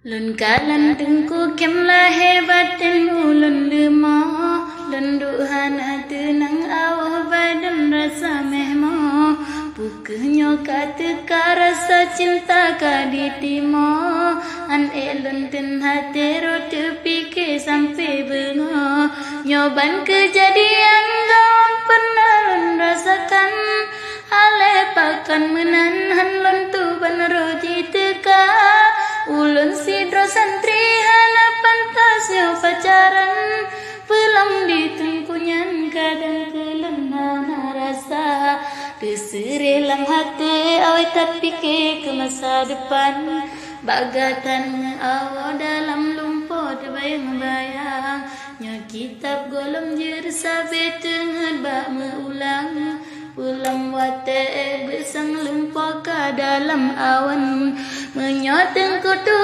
Lun kalan tengku kem lah hebatin ulun lemo lun duhan nang awah badan rasa mehmo pukuhnyo kata rasa cinta ka ditimo an elun ten hati rote pikir sampai bengo nyoban kejadian gawang pernah lun rasakan ale pakan menan han lun tu ban roji teka ulun sidro santri hanapan tasyo pacaran pelam ditungkunyan kadang kelena rasa keserelang hati awet tapi ke masa depan bagatan awa dalam lumpur bayang-bayang nyo kitab golem jer sabe tengat bak meulang pulang wate besang lumpur ka dalam awan menyoteng kutu